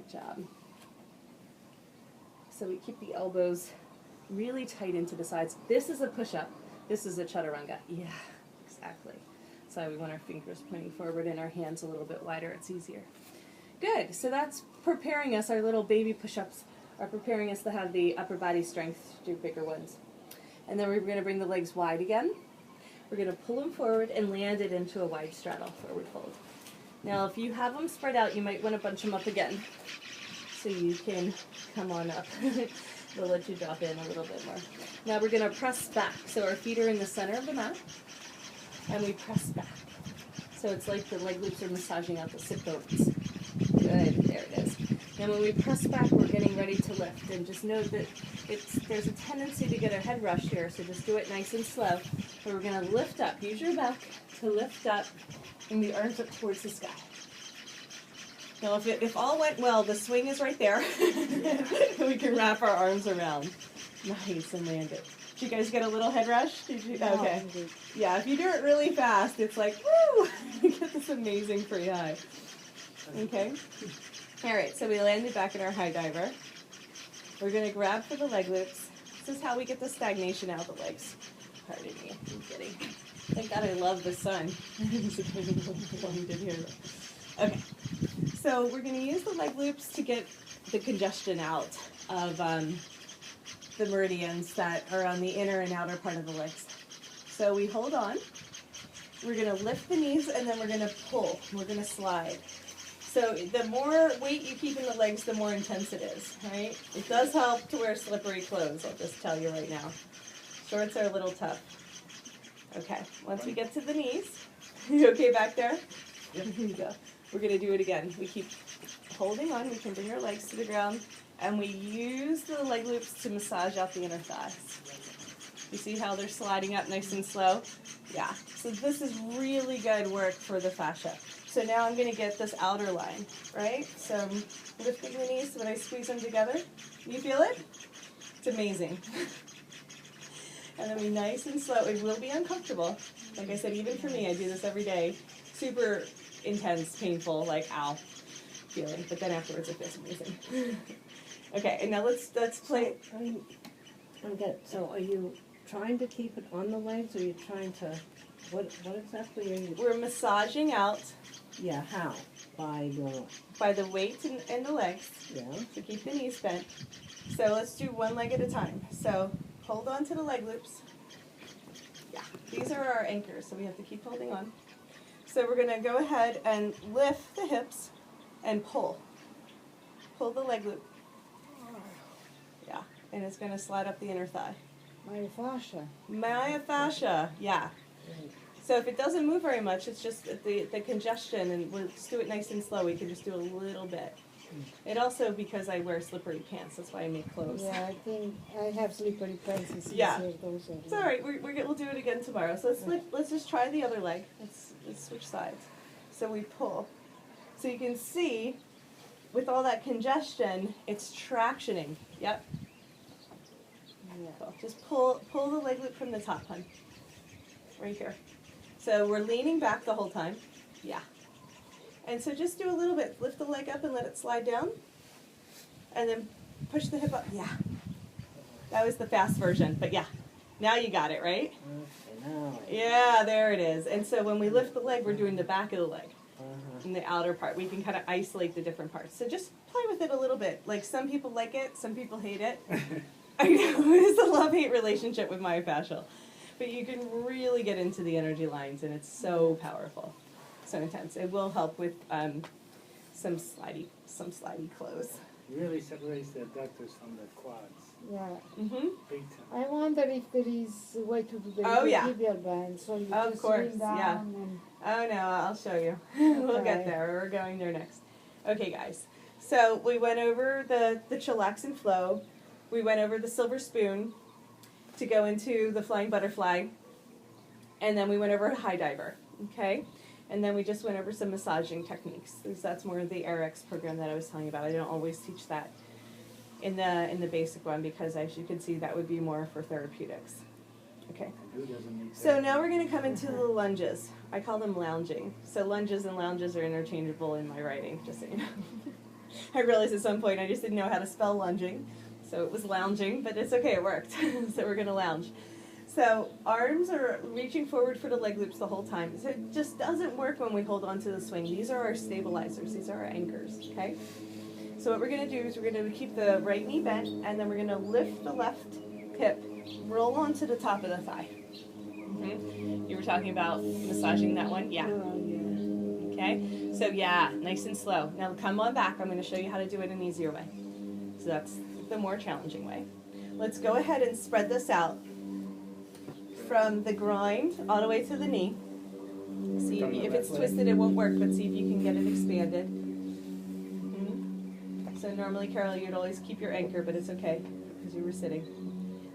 Good job. So we keep the elbows really tight into the sides. This is a push-up. This is a chaturanga. Yeah, exactly. So we want our fingers pointing forward and our hands a little bit wider. It's easier. Good. So that's preparing us. Our little baby push-ups are preparing us to have the upper body strength to do bigger ones. And then we're going to bring the legs wide again. We're going to pull them forward and land it into a wide straddle, forward fold. Now, if you have them spread out, you might want to bunch them up again so you can come on up. We'll let you drop in a little bit more. Now we're going to press back. So our feet are in the center of the mat, and we press back. So it's like the leg loops are massaging out the sit bones. Good, there it is. Now when we press back, we're getting ready to lift. And just know that there's a tendency to get a head rush here, so just do it nice and slow. So we're going to lift up. Use your back to lift up, and the arms up towards the sky. Now if all went well, the swing is right there. We can wrap our arms around. Nice, and land it. Did you guys get a little head rush? Did you? Okay. Yeah, if you do it really fast, it's like, woo! You get this amazing free high. Okay? All right, so we landed back in our high diver. We're going to grab for the leg loops. This is how we get the stagnation out of the legs. Pardon me, I'm kidding. Thank God I love the sun. Okay, so we're going to use the leg loops to get the congestion out of the meridians that are on the inner and outer part of the legs. So we hold on. We're going to lift the knees, and then we're going to pull. We're going to slide. So the more weight you keep in the legs, the more intense it is, right? It does help to wear slippery clothes, I'll just tell you right now. Shorts are a little tough. Okay, once we get to the knees, you okay back there? Yep. Here you go. We're going to do it again. We keep holding on. We can bring our legs to the ground, and we use the leg loops to massage out the inner thighs. You see how they're sliding up nice and slow? Yeah, so this is really good work for the fascia. So now I'm going to get this outer line, right? So I'm lifting the knees when I squeeze them together. You feel it? It's amazing. And then we nice and slow. It will be uncomfortable. Like I said, even for me, I do this every day. Super intense, painful, like ow feeling. But then afterwards it feels amazing. Okay, and now let's play. So are you trying to keep it on the legs, or are you trying to, what exactly are you? We're massaging out. Yeah, how? By the weight in the legs. Yeah. So keep the knees bent. So let's do one leg at a time. So hold on to the leg loops. Yeah, these are our anchors, so we have to keep holding on. So we're going to go ahead and lift the hips and pull. Pull the leg loop. Yeah, and it's going to slide up the inner thigh. myofascia. Myofascia, yeah. Right. So if it doesn't move very much, it's just the congestion, and we'll just do it nice and slow. We can just do a little bit. It also, because I wear slippery pants, that's why I make clothes. Yeah, I think I have slippery pants. It's Yeah. those It's all right. We'll do it again tomorrow. So let's just try the other leg. Let's switch sides. So we pull. So you can see, with all that congestion, it's tractioning. Yep. Yeah. Cool. Just pull the leg loop from the top, hon. Right here. So we're leaning back the whole time. Yeah. And so just do a little bit. Lift the leg up and let it slide down. And then push the hip up. Yeah. That was the fast version, but yeah. Now you got it, right? Okay, now. Yeah, there it is. And so when we lift the leg, we're doing the back of the leg. Uh-huh. In the outer part. We can kind of isolate the different parts. So just play with it a little bit. Like, some people like it, some people hate it. I know, it's a love-hate relationship with myofascial. But you can really get into the energy lines, and it's so powerful. So intense. It will help with some slidey clothes. Really separates the adductors from the quads. Yeah. Mm-hmm. Big time. I wonder if there is a way to do the tibial band, so you Of just course, lean down yeah. and... Oh no, I'll show you. We'll get Okay. there. We're going there next. Okay, guys. So we went over the chillax and flow. We went over the silver spoon to go into the flying butterfly. And then we went over a high diver. Okay? And then we just went over some massaging techniques. That's more of the AYRx program that I was telling you about. I don't always teach that in the basic one, because as you can see, that would be more for therapeutics. Okay. Who doesn't need So now we're going to come into the lunges. I call them lounging. So lunges and lounges are interchangeable in my writing, just so you know. I realized at some point I just didn't know how to spell lunging. So it was lounging, but it's okay, it worked. So we're going to lounge. So arms are reaching forward for the leg loops the whole time. So it just doesn't work when we hold on to the swing. These are our stabilizers. These are our anchors, okay? So what we're going to do is we're going to keep the right knee bent, and then we're going to lift the left hip, roll onto the top of the thigh. Mm-hmm. You were talking about massaging that one? Yeah. Okay? So yeah, nice and slow. Now come on back. I'm going to show you how to do it an easier way. So that's the more challenging way. Let's go ahead and spread this out from the groin all the way to the knee. See if it's twisted, it won't work, but see if you can get it expanded. Mm-hmm. So normally, Carol, you'd always keep your anchor, but it's okay because you were sitting.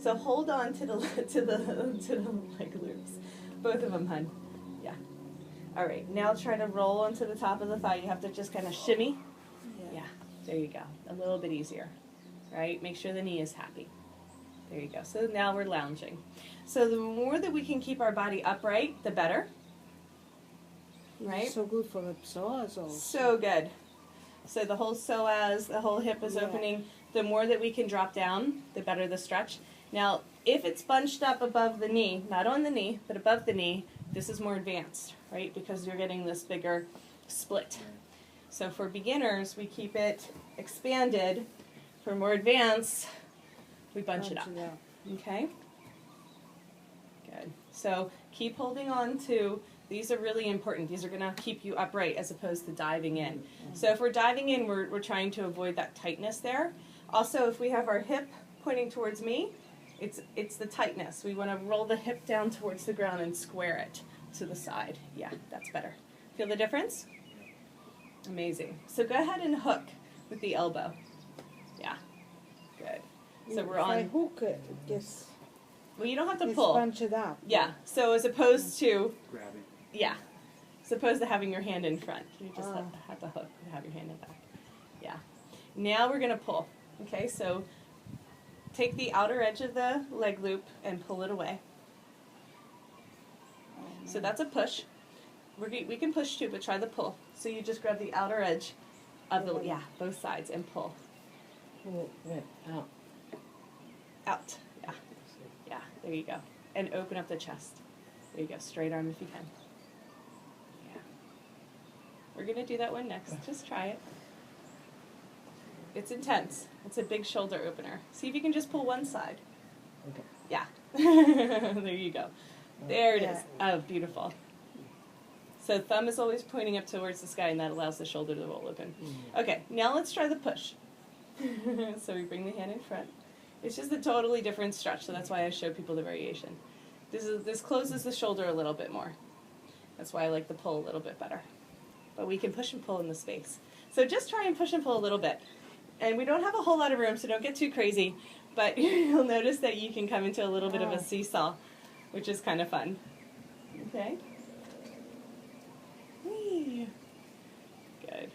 So hold on to the leg loops, both of them, hun. Yeah. All right. Now try to roll onto the top of the thigh. You have to just kind of shimmy. Yeah. There you go. A little bit easier, right? Make sure the knee is happy. There you go. So now we're lounging. So the more that we can keep our body upright, the better. Right? So good for the psoas also. So good. So the whole psoas, the whole hip is opening. The more that we can drop down, the better the stretch. Now, if it's bunched up above the knee, not on the knee, but above the knee, this is more advanced, right? Because you're getting this bigger split. So for beginners, we keep it expanded. For more advanced, we bunch it up. Okay? Good. So keep holding on to, these are really important. These are going to keep you upright as opposed to diving in. So if we're diving in, we're trying to avoid that tightness there. Also, if we have our hip pointing towards me, it's the tightness. We want to roll the hip down towards the ground and square it to the side. Yeah, that's better. Feel the difference? Amazing. So go ahead and hook with the elbow. Yeah, good. So we're on. If I hook it, just Well, you don't have to just pull. bunch it up. Yeah. So as opposed to, Grab it. yeah, as opposed to having your hand in front, you just have to hook and have your hand in back. Yeah. Now we're gonna pull. Okay. So take the outer edge of the leg loop and pull it away. So that's a push. We can push too, but try the pull. So you just grab the outer edge of the, both sides and pull. Out. Out. Yeah. Yeah, there you go. And open up the chest. There you go. Straight arm if you can. Yeah. We're going to do that one next. Just try it. It's intense. It's a big shoulder opener. See if you can just pull one side. Okay. Yeah. There you go. There it is. Oh, beautiful. So thumb is always pointing up towards the sky, and that allows the shoulder to roll open. Okay, now let's try the push. So we bring the hand in front. It's just a totally different stretch, so that's why I show people the variation. This closes the shoulder a little bit more. That's why I like the pull a little bit better. But we can push and pull in the space. So just try and push and pull a little bit. And we don't have a whole lot of room, so don't get too crazy. But you'll notice that you can come into a little bit of a seesaw, which is kind of fun. Okay? Whee. Good.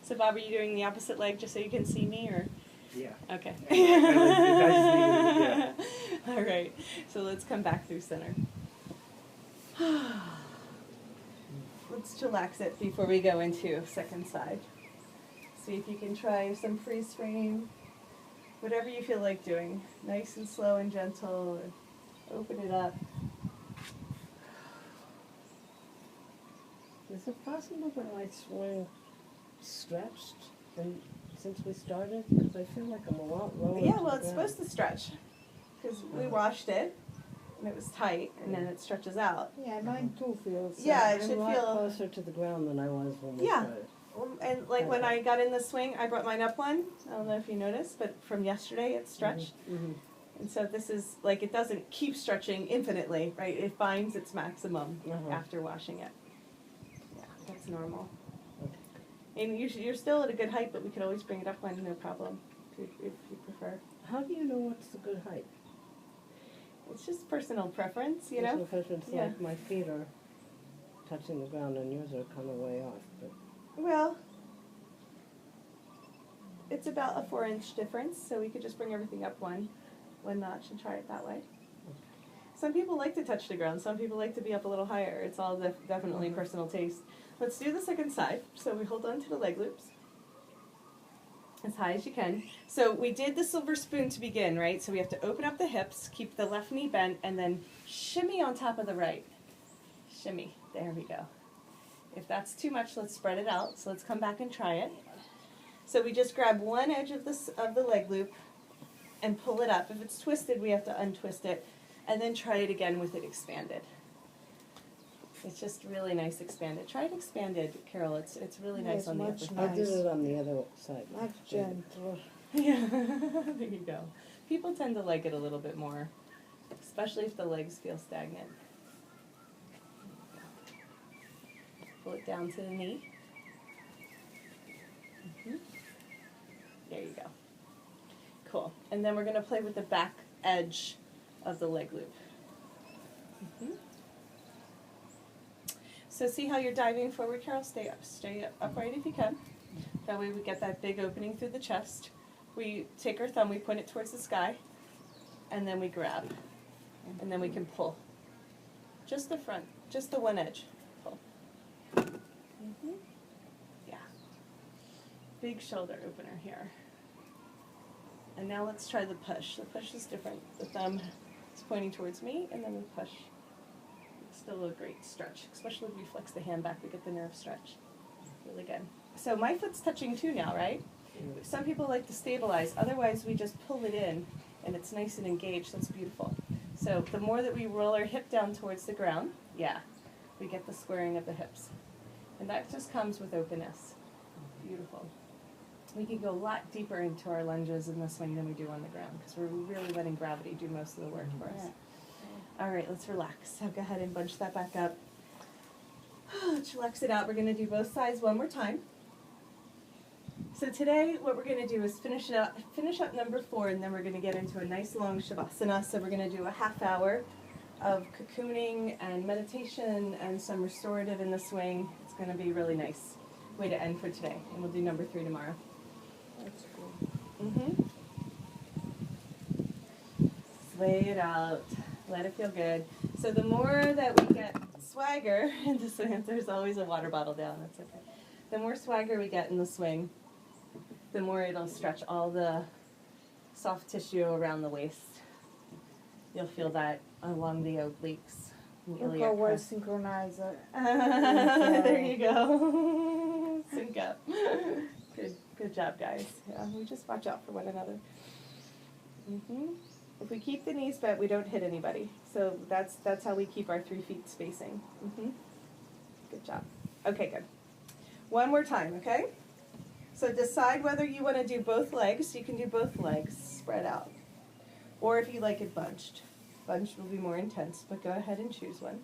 So Bob, are you doing the opposite leg just so you can see me, or? Yeah. Okay. Yeah. All right. So let's come back through center. Let's chillax it before we go into second side. See if you can try some freeze frame. Whatever you feel like doing. Nice and slow and gentle. Open it up. Is it possible that my swing stretched since we started? Because I feel like I'm a lot lower. Yeah, well, it's supposed to stretch. Because we washed it, and it was tight, and then it stretches out. Yeah, mine too feels. Yeah, it I'm should a lot feel... closer to the ground than I was when we Yeah. started. And like when I got in the swing, I brought mine up one. I don't know if you noticed, but from yesterday it stretched. Mm-hmm. And so this is, like, it doesn't keep stretching infinitely, right? It finds its maximum after washing it. Yeah, that's normal. Okay. And you're still at a good height, but we could always bring it up one, no problem, if you prefer. How do you know what's the good height? It's just personal preference, you know? Personal preference, Yeah. like my feet are touching the ground and yours are kind of way off. But Well, it's about a 4-inch difference, so we could just bring everything up one notch and try it that way. Some people like to touch the ground. Some people like to be up a little higher. It's all definitely personal taste. Let's do the second side. So we hold on to the leg loops. As high as you can. So we did the silver spoon to begin, right? So we have to open up the hips, keep the left knee bent, and then shimmy on top of the right. Shimmy. There we go. If that's too much, let's spread it out. So let's come back and try it. So we just grab one edge of the leg loop and pull it up. If it's twisted, we have to untwist it, and then try it again with it expanded. It's just really nice expanded. Try it expanded, Carol. It's really nice Yes, on the upper much thighs. I did it on the other side. Much gentler. Yeah, there you go. People tend to like it a little bit more, especially if the legs feel stagnant. Pull it down to the knee. There you go. Cool. And then we're going to play with the back edge of the leg loop. So see how you're diving forward, Carol? Stay upright if you can. That way we get that big opening through the chest. We take our thumb, we point it towards the sky, and then we grab. And then we can pull. Just the front, just the one edge. Pull. Yeah. Big shoulder opener here. And now let's try the push. The push is different. The thumb is pointing towards me, and then we push. It's still a great stretch, especially if we flex the hand back, we get the nerve stretch. Really good. So my foot's touching too now, right? Some people like to stabilize. Otherwise, we just pull it in, and it's nice and engaged. That's beautiful. So the more that we roll our hip down towards the ground, yeah, we get the squaring of the hips. And that just comes with openness. Beautiful. We can go a lot deeper into our lunges in the swing than we do on the ground because we're really letting gravity do most of the work for us. All right, let's relax. So go ahead and bunch that back up. Let's relax it out. We're going to do both sides one more time. So today what we're going to do is finish up number 4, and then we're going to get into a nice long Shavasana. So we're going to do a half hour of cocooning and meditation and some restorative in the swing. It's going to be a really nice way to end for today. And we'll do number 3 tomorrow. That's good. Sway it out. Let it feel good. So the more that we get swagger in the swing, there's always a water bottle down. That's okay. The more swagger we get in the swing, the more it'll stretch all the soft tissue around the waist. You'll feel that along the obliques. Look how iliac well crest. synchronized. There you go. Sync up. Good job, guys. Yeah, we just watch out for one another. If we keep the knees bent, we don't hit anybody. So that's how we keep our 3 feet spacing. Good job. Okay, good. One more time, okay? So decide whether you want to do both legs. You can do both legs spread out. Or if you like it bunched. Bunched will be more intense, but go ahead and choose one.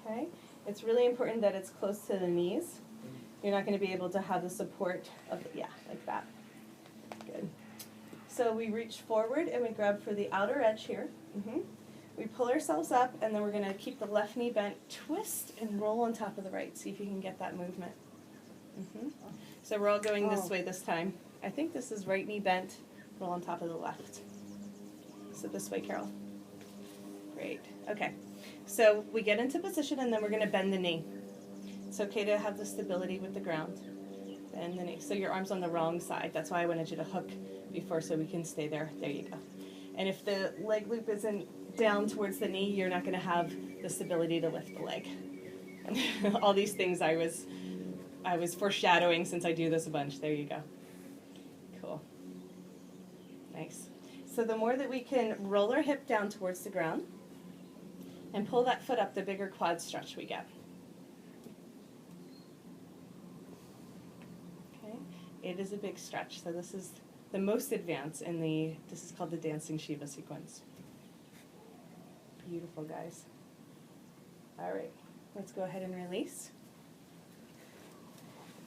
Okay? It's really important that it's close to the knees. You're not going to be able to have the support of, like that. Good. So we reach forward and we grab for the outer edge here. We pull ourselves up, and then we're going to keep the left knee bent, twist, and roll on top of the right. See if you can get that movement. So we're all going this way this time. I think this is right knee bent, roll on top of the left. So this way, Carol. Great. Okay. So we get into position, and then we're going to bend the knee. It's okay to have the stability with the ground. Bend the knee. So your arm's on the wrong side. That's why I wanted you to hook before so we can stay there. There you go. And if the leg loop isn't down towards the knee, you're not going to have the stability to lift the leg. And all these things I was foreshadowing since I do this a bunch. There you go. Cool. Nice. So the more that we can roll our hip down towards the ground and pull that foot up, the bigger quad stretch we get. Okay. It is a big stretch. So this is the most advanced in this is called the dancing Shiva sequence. Beautiful, guys. All right, let's go ahead and release.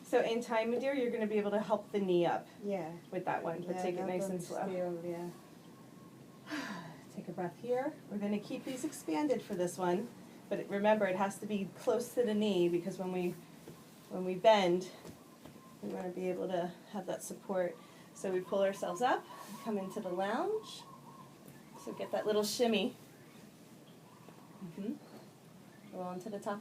So in time, my dear, you're going to be able to help the knee up with that one, but take it nice and slow. Take a breath here. We're going to keep these expanded for this one, but remember, it has to be close to the knee because when we bend, we want to be able to have that support. So we pull ourselves up, come into the lounge. So get that little shimmy. Roll onto the top